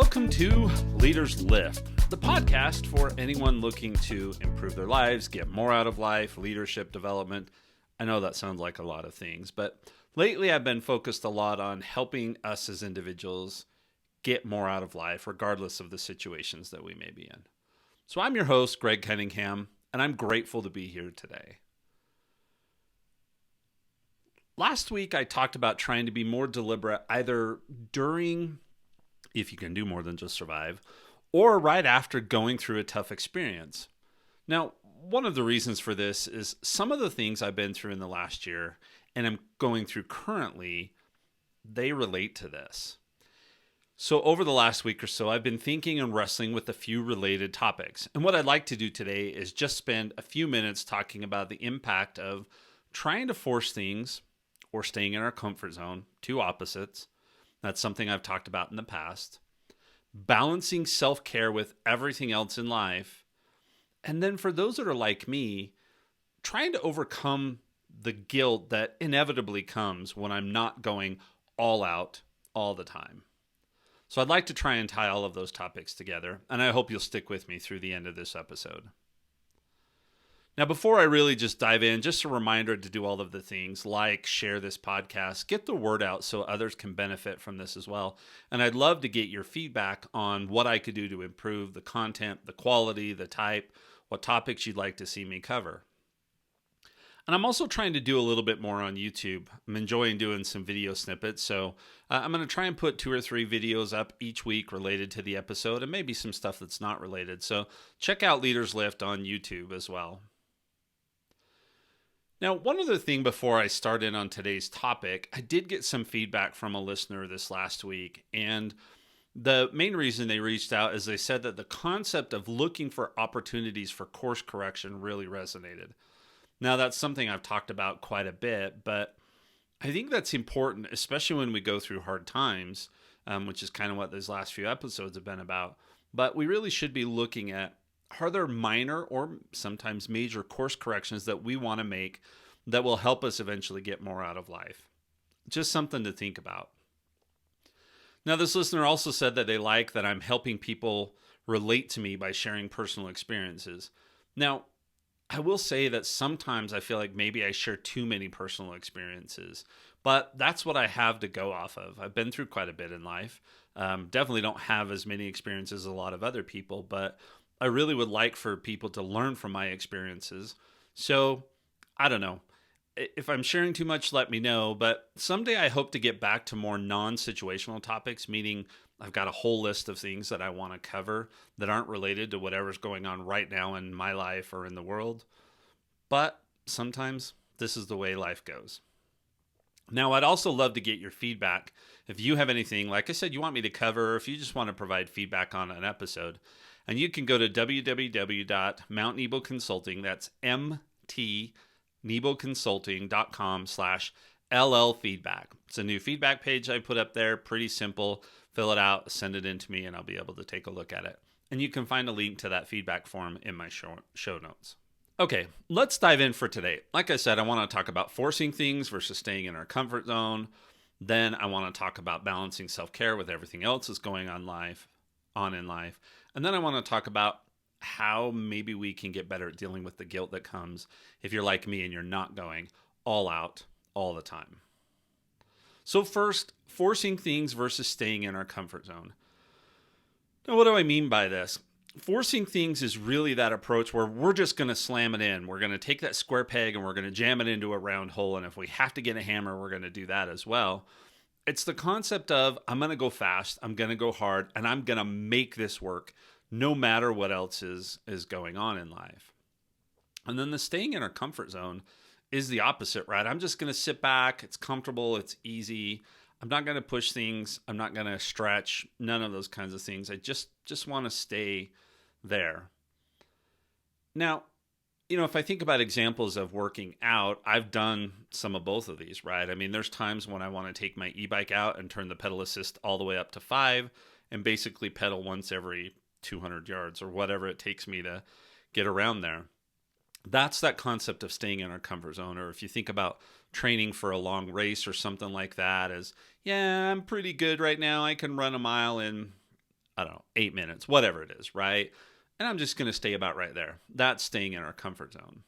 Welcome to Leaders Lift, the podcast for anyone looking to improve their lives, get more out of life, leadership development. I know that sounds like a lot of things, but lately I've been focused a lot on helping us as individuals get more out of life, regardless of the situations that we may be in. So I'm your host, Greg Cunningham, and I'm grateful to be here today. Last week, I talked about trying to be more deliberate either during, if you can do more than just survive, or right after going through a tough experience. Now, one of the reasons for this is some of the things I've been through in the last year and I'm going through currently, they relate to this. So over the last week or so, I've been thinking and wrestling with a few related topics. And what I'd like to do today is just spend a few minutes talking about the impact of trying to force things or staying in our comfort zone, two opposites. That's something I've talked about in the past. Balancing self-care with everything else in life. And then for those that are like me, trying to overcome the guilt that inevitably comes when I'm not going all out all the time. So I'd like to try and tie all of those topics together, and I hope you'll stick with me through the end of this episode. Now, before I really just dive in, just a reminder to do all of the things like share this podcast, get the word out so others can benefit from this as well. And I'd love to get your feedback on what I could do to improve the content, the quality, the type, what topics you'd like to see me cover. And I'm also trying to do a little bit more on YouTube. I'm enjoying doing some video snippets, so I'm going to try and put 2 or 3 videos up each week related to the episode and maybe some stuff that's not related. So check out Leaders Lift on YouTube as well. Now, one other thing before I start in on today's topic, I did get some feedback from a listener this last week, and the main reason they reached out is they said that the concept of looking for opportunities for course correction really resonated. Now, that's something I've talked about quite a bit, but I think that's important, especially when we go through hard times, which is kind of what these last few episodes have been about. But we really should be looking at, are there minor or sometimes major course corrections that we want to make that will help us eventually get more out of life? Just something to think about. Now, this listener also said that they like that I'm helping people relate to me by sharing personal experiences. Now, I will say that sometimes I feel like maybe I share too many personal experiences, but that's what I have to go off of. I've been through quite a bit in life. Definitely don't have as many experiences as a lot of other people, but I really would like for people to learn from my experiences. So, I don't know. If I'm sharing too much, let me know. But someday I hope to get back to more non-situational topics, meaning I've got a whole list of things that I want to cover that aren't related to whatever's going on right now in my life or in the world. But sometimes this is the way life goes. Now, I'd also love to get your feedback. If you have anything, like I said, you want me to cover, or if you just want to provide feedback on an episode, and you can go to www.mountaineboconsulting, that's mtneboconsulting.com/LL feedback. It's a new feedback page I put up there, pretty simple. Fill it out, send it in to me, and I'll be able to take a look at it. And you can find a link to that feedback form in my show notes. Okay, let's dive in for today. Like I said, I want to talk about forcing things versus staying in our comfort zone. Then I want to talk about balancing self-care with everything else that's going on in life. And then I want to talk about how maybe we can get better at dealing with the guilt that comes if you're like me and you're not going all out all the time. So first, forcing things versus staying in our comfort zone. Now, what do I mean by this? Forcing things is really that approach where we're just going to slam it in. We're going to take that square peg and we're going to jam it into a round hole. And if we have to get a hammer, we're going to do that as well. It's the concept of I'm going to go fast, I'm going to go hard, and I'm going to make this work no matter what else is going on in life. And then the staying in our comfort zone is the opposite, right? I'm just going to sit back. It's comfortable. It's easy. I'm not going to push things. I'm not going to stretch. None of those kinds of things. I just want to stay there. Now, if I think about examples of working out, I've done some of both of these, right? I mean, there's times when I want to take my e-bike out and turn the pedal assist all the way up to 5 and basically pedal once every 200 yards or whatever it takes me to get around there. That's that concept of staying in our comfort zone. Or if you think about training for a long race or something like that, as, yeah, I'm pretty good right now. I can run a mile in I don't know, 8 minutes, whatever it is, right? And I'm just going to stay about right there. That's staying in our comfort zone.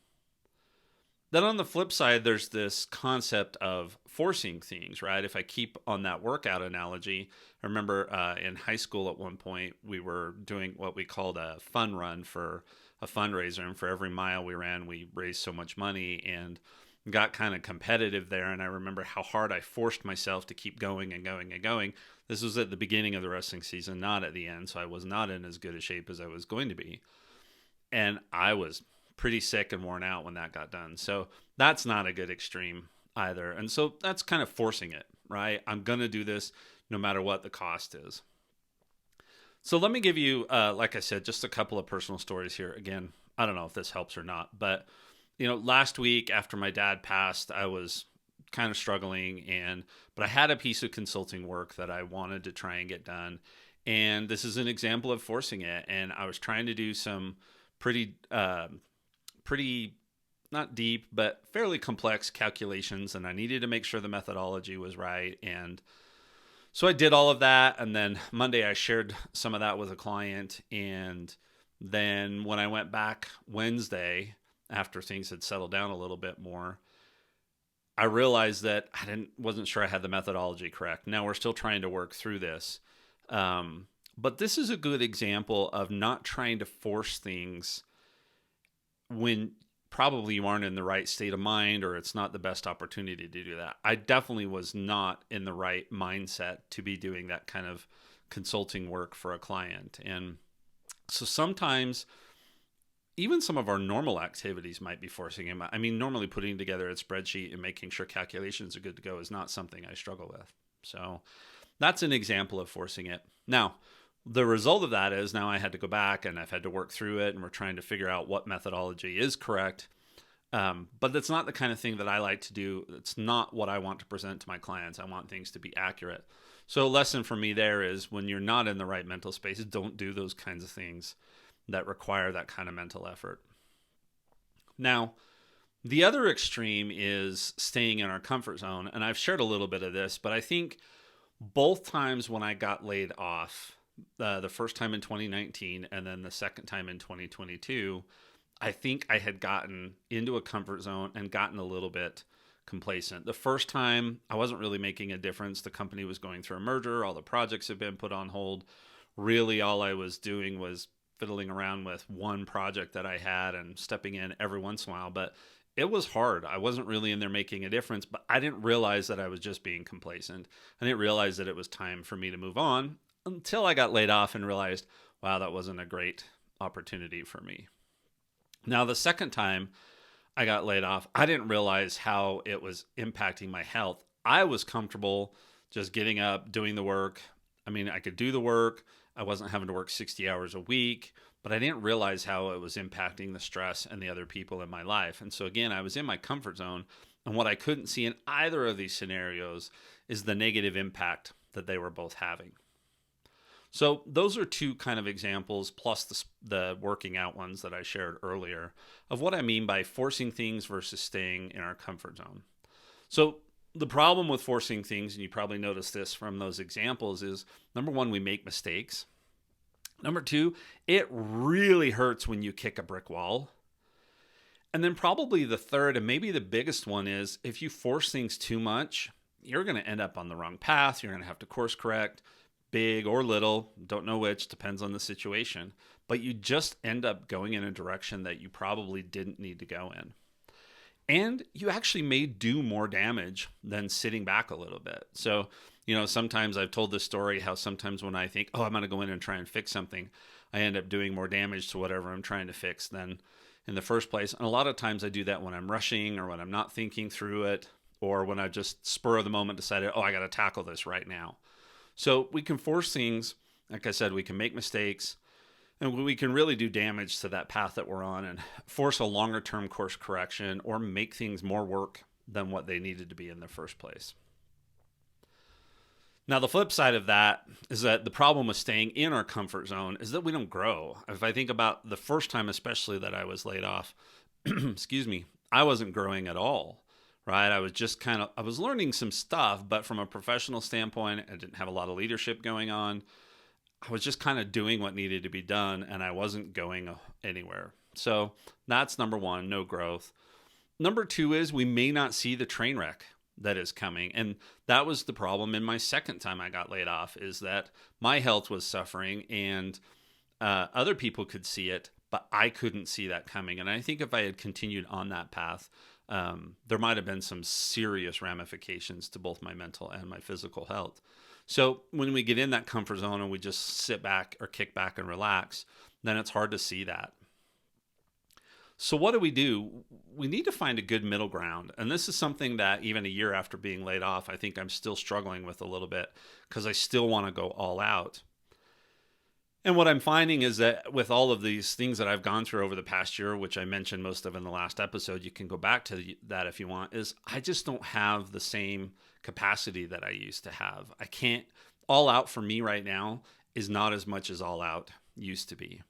Then on the flip side, there's this concept of forcing things, right? If I keep on that workout analogy, I remember in high school at one point, we were doing what we called a fun run for a fundraiser. And for every mile we ran, we raised so much money and got kind of competitive there. And I remember how hard I forced myself to keep going and going and going. This was at the beginning of the wrestling season, not at the end. So I was not in as good a shape as I was going to be. And I was pretty sick and worn out when that got done. So that's not a good extreme either. And so that's kind of forcing it, right? I'm going to do this no matter what the cost is. So let me give you, like I said, just a couple of personal stories here. Again, I don't know if this helps or not, but last week after my dad passed, I was kind of struggling but I had a piece of consulting work that I wanted to try and get done. And this is an example of forcing it. And I was trying to do some pretty not deep, but fairly complex calculations. And I needed to make sure the methodology was right. And so I did all of that. And then Monday I shared some of that with a client. And then when I went back Wednesday, after things had settled down a little bit more, I realized that wasn't sure I had the methodology correct. Now we're still trying to work through this. But this is a good example of not trying to force things when probably you aren't in the right state of mind or it's not the best opportunity to do that. I definitely was not in the right mindset to be doing that kind of consulting work for a client. And so sometimes even some of our normal activities might be forcing him. I mean, normally putting together a spreadsheet and making sure calculations are good to go is not something I struggle with. So that's an example of forcing it. Now, the result of that is now I had to go back and I've had to work through it, and we're trying to figure out what methodology is correct. But that's not the kind of thing that I like to do. It's not what I want to present to my clients. I want things to be accurate. So a lesson for me there is when you're not in the right mental space, don't do those kinds of things that require that kind of mental effort. Now, the other extreme is staying in our comfort zone. And I've shared a little bit of this, but I think both times when I got laid off, the first time in 2019 and then the second time in 2022, I think I had gotten into a comfort zone and gotten a little bit complacent. The first time, I wasn't really making a difference. The company was going through a merger. All the projects had been put on hold. Really, all I was doing was fiddling around with one project that I had and stepping in every once in a while. But it was hard. I wasn't really in there making a difference, but I didn't realize that I was just being complacent. I didn't realize that it was time for me to move on until I got laid off and realized, wow, that wasn't a great opportunity for me. Now, the second time I got laid off, I didn't realize how it was impacting my health. I was comfortable just getting up, doing the work. I mean, I could do the work. I wasn't having to work 60 hours a week, but I didn't realize how it was impacting the stress and the other people in my life. And so again, I was in my comfort zone. And what I couldn't see in either of these scenarios is the negative impact that they were both having. So those are two kind of examples, plus the working out ones that I shared earlier, of what I mean by forcing things versus staying in our comfort zone. So the problem with forcing things, and you probably noticed this from those examples, is number one, we make mistakes. Number two, it really hurts when you kick a brick wall. And then probably the third and maybe the biggest one is if you force things too much, you're going to end up on the wrong path. You're going to have to course correct. Big or little, don't know which, depends on the situation. But you just end up going in a direction that you probably didn't need to go in. And you actually may do more damage than sitting back a little bit. So, sometimes I've told this story how sometimes when I think, I'm going to go in and try and fix something, I end up doing more damage to whatever I'm trying to fix than in the first place. And a lot of times I do that when I'm rushing or when I'm not thinking through it or when I just spur of the moment decided, I got to tackle this right now. So we can force things, like I said, we can make mistakes, and we can really do damage to that path that we're on and force a longer term course correction or make things more work than what they needed to be in the first place. Now, the flip side of that is that the problem with staying in our comfort zone is that we don't grow. If I think about the first time, especially that I was laid off, I wasn't growing at all. Right. I was just I was learning some stuff, but from a professional standpoint, I didn't have a lot of leadership going on. I was just kind of doing what needed to be done and I wasn't going anywhere. So that's number one, no growth. Number two is we may not see the train wreck that is coming. And that was the problem in my second time I got laid off, is that my health was suffering and other people could see it, but I couldn't see that coming. And I think if I had continued on that path, there might have been some serious ramifications to both my mental and my physical health. So when we get in that comfort zone and we just sit back or kick back and relax, then it's hard to see that. So what do? We need to find a good middle ground. And this is something that even a year after being laid off, I think I'm still struggling with a little bit because I still want to go all out. And what I'm finding is that with all of these things that I've gone through over the past year, which I mentioned most of in the last episode, you can go back to that if you want, is I just don't have the same capacity that I used to have. I can't, all out for me right now is not as much as all out used to be.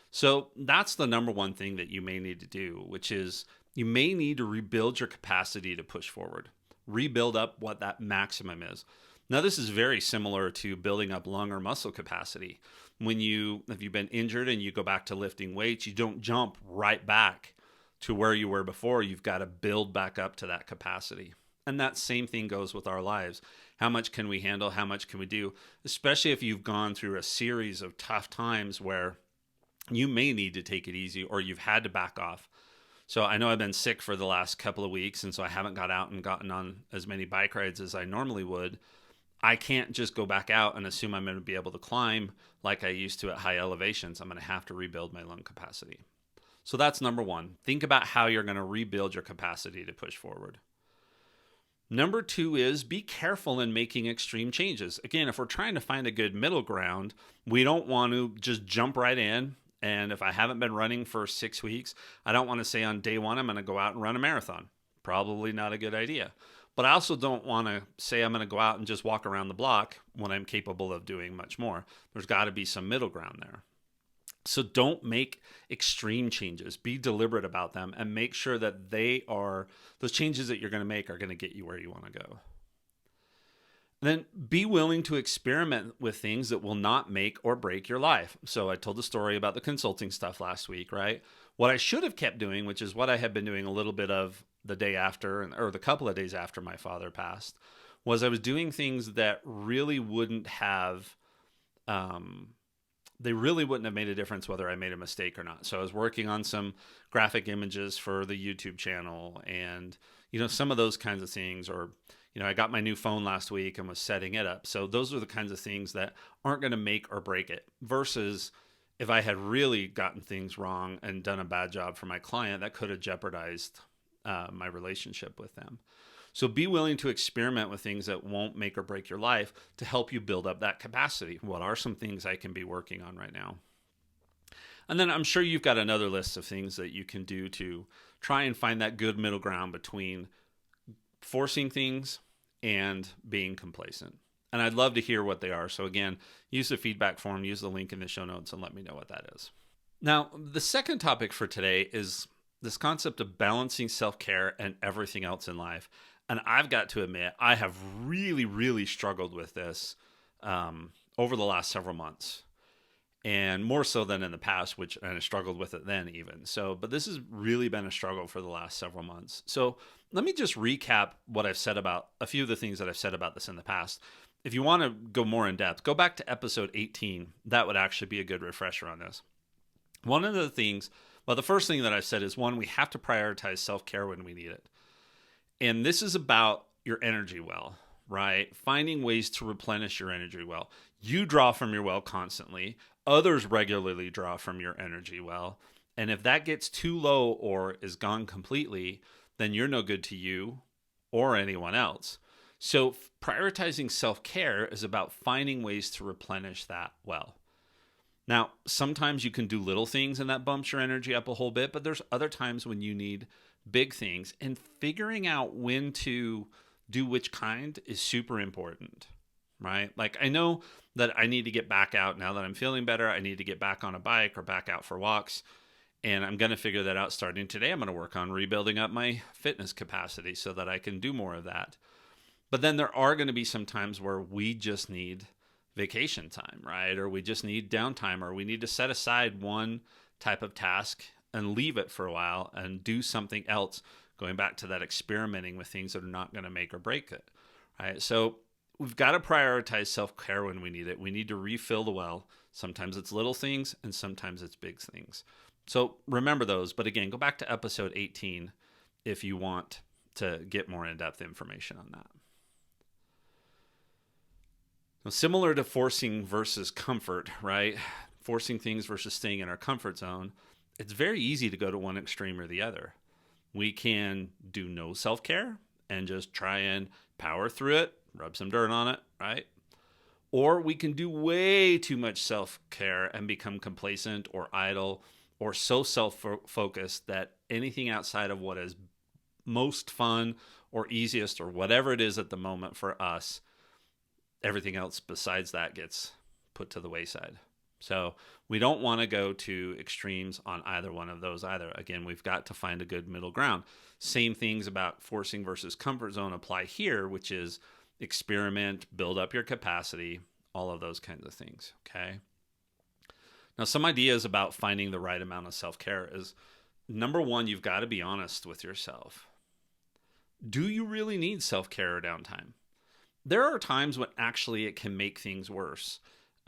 So that's the number one thing that you may need to do, which is you may need to rebuild your capacity to push forward, rebuild up what that maximum is. Now, this is very similar to building up lung or muscle capacity. If you've been injured and you go back to lifting weights, you don't jump right back to where you were before. You've got to build back up to that capacity. And that same thing goes with our lives. How much can we handle? How much can we do? Especially if you've gone through a series of tough times where you may need to take it easy or you've had to back off. So I know I've been sick for the last couple of weeks, and so I haven't got out and gotten on as many bike rides as I normally would. I can't just go back out and assume I'm going to be able to climb like I used to at high elevations. I'm going to have to rebuild my lung capacity. So that's number one. Think about how you're going to rebuild your capacity to push forward. Number two is be careful in making extreme changes. Again, if we're trying to find a good middle ground, we don't want to just jump right in. And if I haven't been running for 6 weeks, I don't want to say on day one, I'm going to go out and run a marathon. Probably not a good idea. But I also don't want to say I'm going to go out and just walk around the block when I'm capable of doing much more. There's got to be some middle ground there. So don't make extreme changes. Be deliberate about them and make sure that those changes that you're going to make are going to get you where you want to go. Then be willing to experiment with things that will not make or break your life. So I told the story about the consulting stuff last week, right? What I should have kept doing, which is what I had been doing a little bit of the day after, or the couple of days after my father passed, was I was doing things that really wouldn't have, they really wouldn't have made a difference whether I made a mistake or not. So I was working on some graphic images for the YouTube channel and, some of those kinds of things, or I got my new phone last week and was setting it up. So those are the kinds of things that aren't going to make or break it, versus if I had really gotten things wrong and done a bad job for my client, that could have jeopardized my relationship with them. So be willing to experiment with things that won't make or break your life to help you build up that capacity. What are some things I can be working on right now? And then I'm sure you've got another list of things that you can do to try and find that good middle ground between forcing things and being complacent. And I'd love to hear what they are. So again, use the feedback form, use the link in the show notes, and let me know what that is. Now, the second topic for today is this concept of balancing self-care and everything else in life. And I've got to admit, I have really, really struggled with this over the last several months. And more so than in the past, and I struggled with it then even. But this has really been a struggle for the last several months. So let me just recap what I've said about a few of the things that I've said about this in the past. If you want to go more in depth, go back to episode 18. That would actually be a good refresher on this. One of the things, the first thing that I've said is, one, we have to prioritize self-care when we need it. And this is about your energy well, right? Finding ways to replenish your energy well. You draw from your well constantly. Others regularly draw from your energy well. And if that gets too low or is gone completely, then you're no good to you or anyone else. So prioritizing self-care is about finding ways to replenish that well. Now, sometimes you can do little things and that bumps your energy up a whole bit, but there's other times when you need big things, and figuring out when to do which kind is super important, right? Like, I know that I need to get back out now that I'm feeling better. I need to get back on a bike or back out for walks. And I'm going to figure that out starting today. I'm going to work on rebuilding up my fitness capacity so that I can do more of that. But then there are going to be some times where we just need vacation time, right? Or we just need downtime, or we need to set aside one type of task and leave it for a while and do something else, going back to that experimenting with things that are not going to make or break it, right? So we've got to prioritize self-care when we need it. We need to refill the well. Sometimes it's little things and sometimes it's big things. So remember those. But again, go back to episode 18 if you want to get more in-depth information on that. Now, similar to forcing versus comfort, right? Forcing things versus staying in our comfort zone, it's very easy to go to one extreme or the other. We can do no self-care and just try and power through it, rub some dirt on it, right? Or we can do way too much self-care and become complacent or idle or so self-focused that anything outside of what is most fun or easiest or whatever it is at the moment for us, everything else besides that gets put to the wayside. So we don't want to go to extremes on either one of those either. Again, we've got to find a good middle ground. Same things about forcing versus comfort zone apply here, which is experiment, build up your capacity, all of those kinds of things, okay? Now, some ideas about finding the right amount of self-care is, number one, you've got to be honest with yourself. Do you really need self-care or downtime? There are times when actually it can make things worse.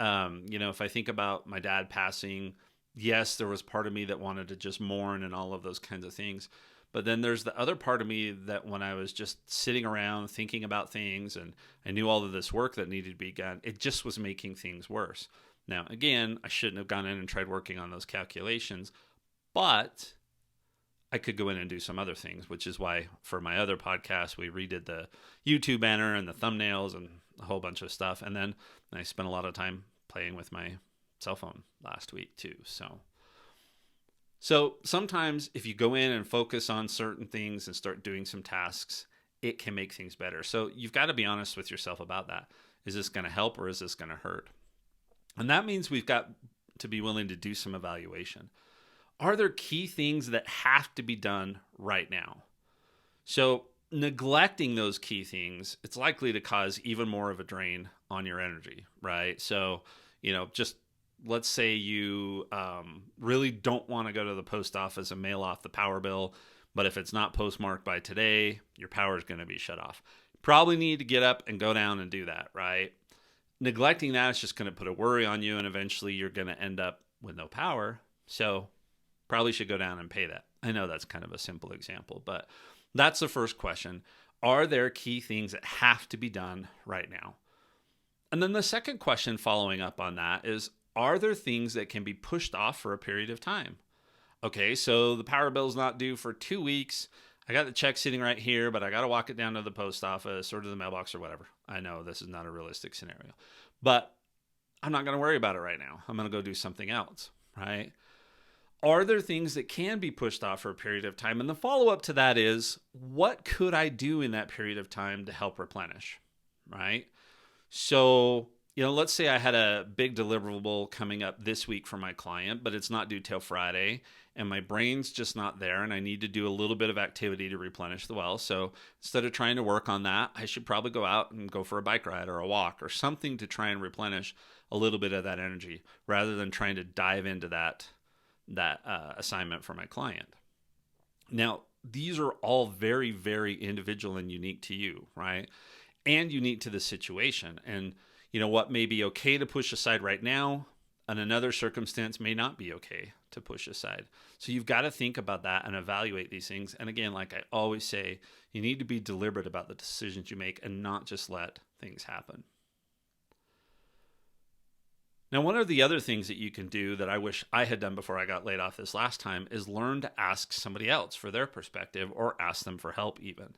If I think about my dad passing, yes, there was part of me that wanted to just mourn and all of those kinds of things. But then there's the other part of me that when I was just sitting around thinking about things and I knew all of this work that needed to be done, it just was making things worse. Now, again, I shouldn't have gone in and tried working on those calculations, but I could go in and do some other things, which is why for my other podcast, we redid the YouTube banner and the thumbnails and a whole bunch of stuff. And then I spent a lot of time playing with my cell phone last week too. So sometimes if you go in and focus on certain things and start doing some tasks, it can make things better. So you've got to be honest with yourself about that. Is this going to help or is this going to hurt? And that means we've got to be willing to do some evaluation. Are there key things that have to be done right now? So neglecting those key things, it's likely to cause even more of a drain on your energy, right? So, just let's say you really don't want to go to the post office and mail off the power bill, but if it's not postmarked by today, your power is going to be shut off. Probably need to get up and go down and do that, right? Neglecting that is just going to put a worry on you, and eventually you're going to end up with no power. So probably should go down and pay that. I know that's kind of a simple example, but that's the first question. Are there key things that have to be done right now? And then the second question following up on that is, are there things that can be pushed off for a period of time? Okay, so the power bill's not due for 2 weeks. I got the check sitting right here, but I got to walk it down to the post office or to the mailbox or whatever. I know this is not a realistic scenario, but I'm not going to worry about it right now. I'm going to go do something else, right? Are there things that can be pushed off for a period of time? And the follow-up to that is, what could I do in that period of time to help replenish, right? So, let's say I had a big deliverable coming up this week for my client, but it's not due till Friday, and my brain's just not there, and I need to do a little bit of activity to replenish the well. So instead of trying to work on that, I should probably go out and go for a bike ride or a walk or something to try and replenish a little bit of that energy rather than trying to dive into that assignment for my client. Now, these are all very, very individual and unique to you, right? And unique to the situation. And what may be okay to push aside right now, and another circumstance may not be okay to push aside. So you've got to think about that and evaluate these things. And again, like I always say, you need to be deliberate about the decisions you make and not just let things happen. Now, one of the other things that you can do that I wish I had done before I got laid off this last time is learn to ask somebody else for their perspective or ask them for help even.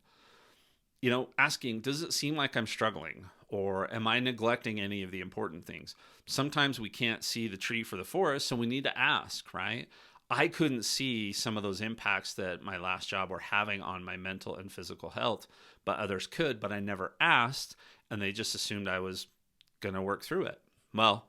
Asking, does it seem like I'm struggling, or am I neglecting any of the important things? Sometimes we can't see the tree for the forest, so we need to ask, right? I couldn't see some of those impacts that my last job were having on my mental and physical health, but others could, but I never asked, and they just assumed I was going to work through it. Well,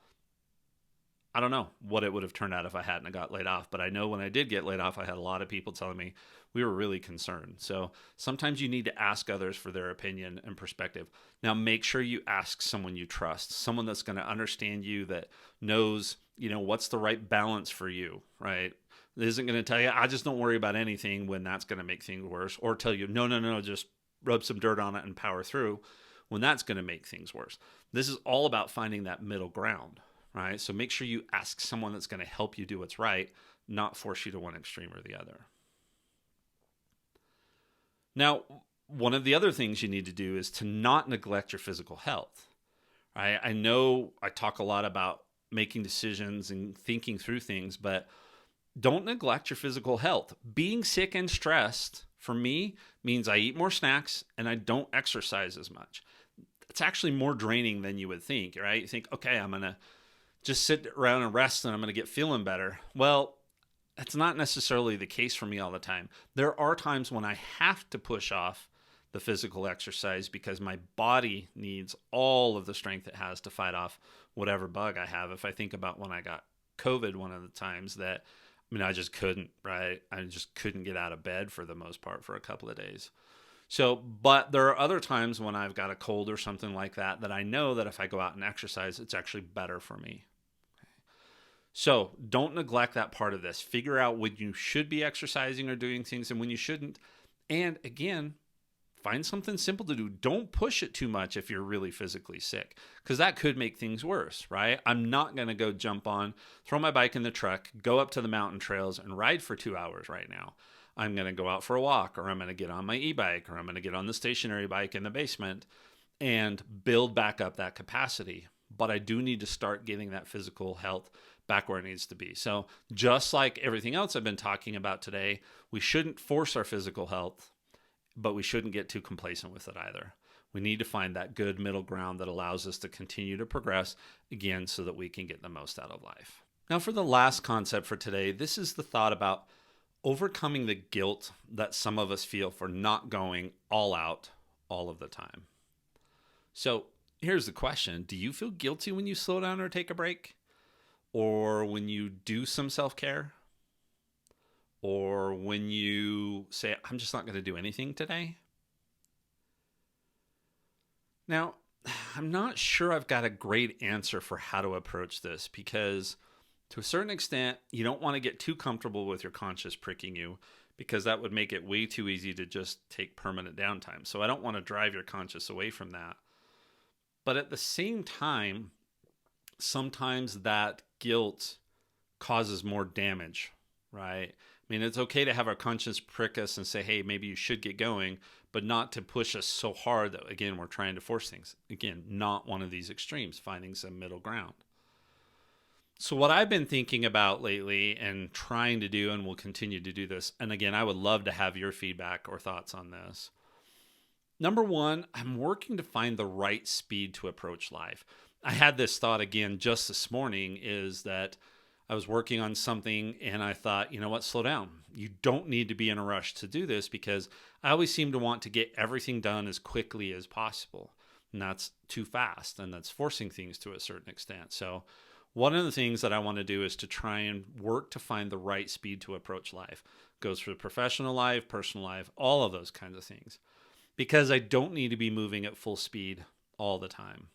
I don't know what it would have turned out if I hadn't got laid off, but I know when I did get laid off, I had a lot of people telling me we were really concerned. So sometimes you need to ask others for their opinion and perspective. Now, make sure you ask someone you trust, someone that's going to understand you, that knows, what's the right balance for you, right? It isn't going to tell you, I just don't worry about anything, when that's going to make things worse, or tell you, no, just rub some dirt on it and power through, when that's going to make things worse. This is all about finding that middle ground, right? So make sure you ask someone that's going to help you do what's right, not force you to one extreme or the other. Now, one of the other things you need to do is to not neglect your physical health, right? I know I talk a lot about making decisions and thinking through things, but don't neglect your physical health. Being sick and stressed, for me, means I eat more snacks and I don't exercise as much. It's actually more draining than you would think, right? You think, okay, I'm going to just sit around and rest and I'm going to get feeling better. Well, that's not necessarily the case for me all the time. There are times when I have to push off the physical exercise because my body needs all of the strength it has to fight off whatever bug I have. If I think about when I got COVID, one of the times that, I just couldn't, right? I just couldn't get out of bed for the most part for a couple of days. So, but there are other times when I've got a cold or something like that I know that if I go out and exercise, it's actually better for me. So don't neglect that part of this. Figure out when you should be exercising or doing things and when you shouldn't. And again, find something simple to do. Don't push it too much if you're really physically sick, because that could make things worse, right? I'm not going to go jump on, throw my bike in the truck, go up to the mountain trails and ride for 2 hours right now. I'm going to go out for a walk, or I'm going to get on my e-bike, or I'm going to get on the stationary bike in the basement and build back up that capacity. But I do need to start getting that physical health back where it needs to be. So just like everything else I've been talking about today, we shouldn't force our physical health, but we shouldn't get too complacent with it either. We need to find that good middle ground that allows us to continue to progress, again, so that we can get the most out of life. Now, for the last concept for today, this is the thought about overcoming the guilt that some of us feel for not going all out all of the time. So here's the question. Do you feel guilty when you slow down or take a break? Or when you do some self-care? Or when you say, I'm just not going to do anything today? Now, I'm not sure I've got a great answer for how to approach this, because to a certain extent, you don't want to get too comfortable with your conscience pricking you, because that would make it way too easy to just take permanent downtime. So I don't want to drive your conscience away from that. But at the same time, sometimes that guilt causes more damage, right? It's okay to have our conscience prick us and say, hey, maybe you should get going, but not to push us so hard that, again, we're trying to force things. Again, not one of these extremes, finding some middle ground. So what I've been thinking about lately and trying to do, and will continue to do this, and again, I would love to have your feedback or thoughts on this. Number one, I'm working to find the right speed to approach life. I had this thought again just this morning, is that I was working on something and I thought, you know what, slow down. You don't need to be in a rush to do this, because I always seem to want to get everything done as quickly as possible. And that's too fast, and that's forcing things to a certain extent. So one of the things that I want to do is to try and work to find the right speed to approach life. Goes for professional life, personal life, all of those kinds of things. Because I don't need to be moving at full speed all the time.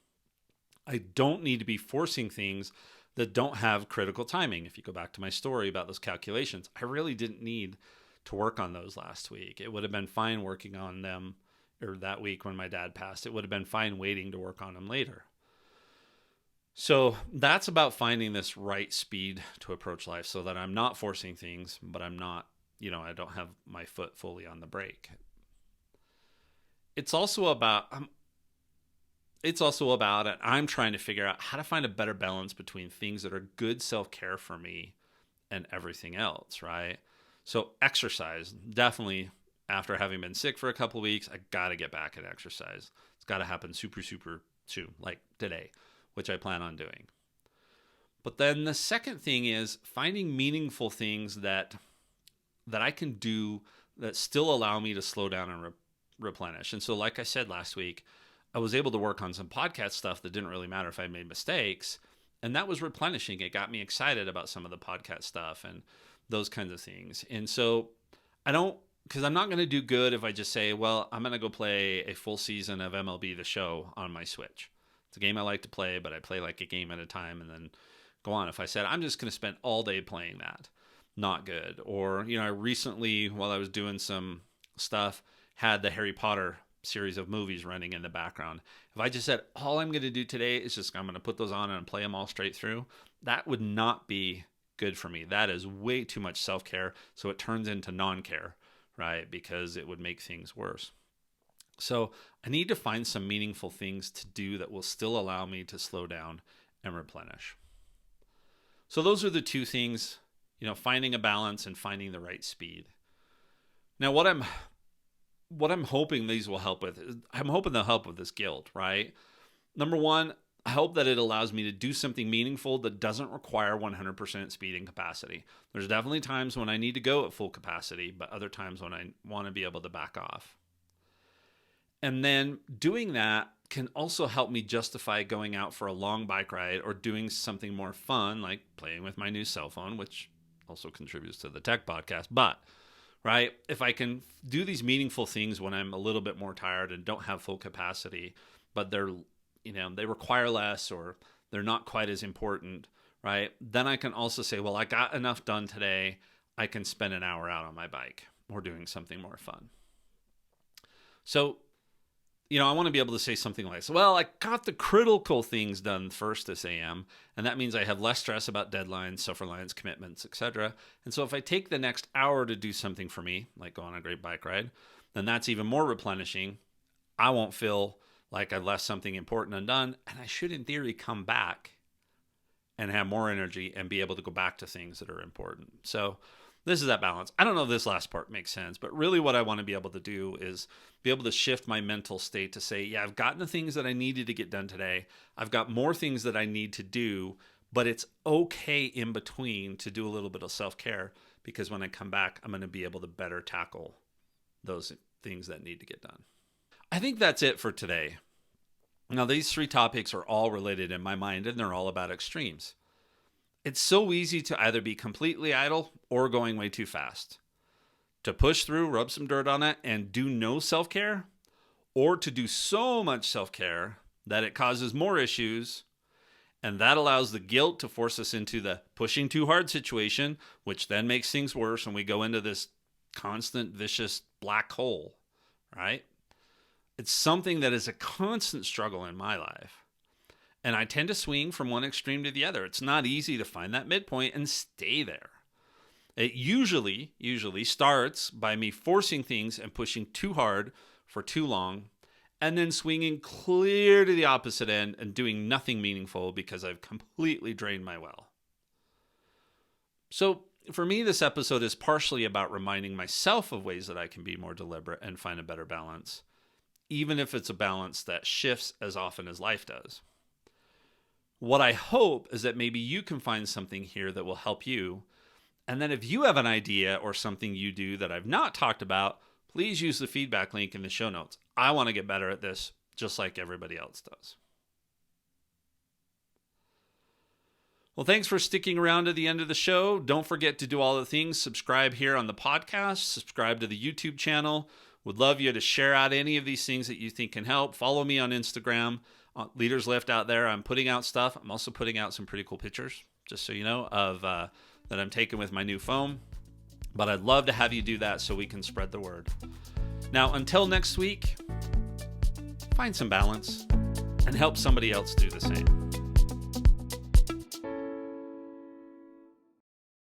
I don't need to be forcing things that don't have critical timing. If you go back to my story about those calculations, I really didn't need to work on those last week. It would have been fine working on them, or that week when my dad passed. It would have been fine waiting to work on them later. So that's about finding this right speed to approach life, so that I'm not forcing things, but I'm not, I don't have my foot fully on the brake. It's also about, and I'm trying to figure out how to find a better balance between things that are good self-care for me and everything else, right? So exercise, definitely after having been sick for a couple of weeks, I got to get back and exercise. It's got to happen super soon, like today, which I plan on doing. But then the second thing is finding meaningful things that I can do that still allow me to slow down and replenish. And so like I said last week, I was able to work on some podcast stuff that didn't really matter if I made mistakes, And that was replenishing. It got me excited about some of the podcast stuff and those kinds of things. And so because I'm not going to do good if I just say, well, I'm going to go play a full season of MLB The Show on my Switch. It's a game I like to play, but I play like a game at a time and then go on. If I said, I'm just going to spend all day playing that, not good. Or, I recently, while I was doing some stuff, had the Harry Potter series of movies running in the background. If I just said, all I'm going to do today is I'm going to put those on and play them all straight through, that would not be good for me. That is way too much self-care. So it turns into non-care, right? Because it would make things worse. So I need to find some meaningful things to do that will still allow me to slow down and replenish. So those are the two things, finding a balance and finding the right speed. Now, what I'm hoping these will help with is I'm hoping they'll help with this guilt, right? Number one, I hope that it allows me to do something meaningful that doesn't require 100% speed and capacity. There's definitely times when I need to go at full capacity, but other times when I want to be able to back off. And then doing that can also help me justify going out for a long bike ride or doing something more fun, like playing with my new cell phone, which also contributes to the tech podcast. But, right, if I can do these meaningful things when I'm a little bit more tired and don't have full capacity, but they require less or they're not quite as important, right? Then I can also say, well, I got enough done today. I can spend an hour out on my bike or doing something more fun. So, I want to be able to say something like, well, I got the critical things done first this AM, and that means I have less stress about deadlines, self-reliance, commitments, etc. And so if I take the next hour to do something for me, like go on a great bike ride, then that's even more replenishing. I won't feel like I left something important undone, and I should, in theory, come back and have more energy and be able to go back to things that are important. So this is that balance. I don't know if this last part makes sense, but really what I want to be able to do is be able to shift my mental state to say, yeah, I've gotten the things that I needed to get done today. I've got more things that I need to do, but it's okay in between to do a little bit of self-care, because when I come back, I'm going to be able to better tackle those things that need to get done. I think that's it for today. Now, these three topics are all related in my mind, and they're all about extremes. It's so easy to either be completely idle or going way too fast. To push through, rub some dirt on it, and do no self-care, or to do so much self-care that it causes more issues, and that allows the guilt to force us into the pushing too hard situation, which then makes things worse, and we go into this constant, vicious black hole, right? It's something that is a constant struggle in my life. And I tend to swing from one extreme to the other. It's not easy to find that midpoint and stay there. It usually starts by me forcing things and pushing too hard for too long, and then swinging clear to the opposite end and doing nothing meaningful because I've completely drained my well. So for me, this episode is partially about reminding myself of ways that I can be more deliberate and find a better balance, even if it's a balance that shifts as often as life does. What I hope is that maybe you can find something here that will help you. And then if you have an idea or something you do that I've not talked about, please use the feedback link in the show notes. I want to get better at this just like everybody else does. Well, thanks for sticking around to the end of the show. Don't forget to do all the things. Subscribe here on the podcast. Subscribe to the YouTube channel. Would love you to share out any of these things that you think can help. Follow me on Instagram. Leaders Lift out there. I'm putting out stuff. I'm also putting out some pretty cool pictures, just so you know, of that I'm taking with my new phone. But I'd love to have you do that so we can spread the word. Now, until next week, find some balance and help somebody else do the same.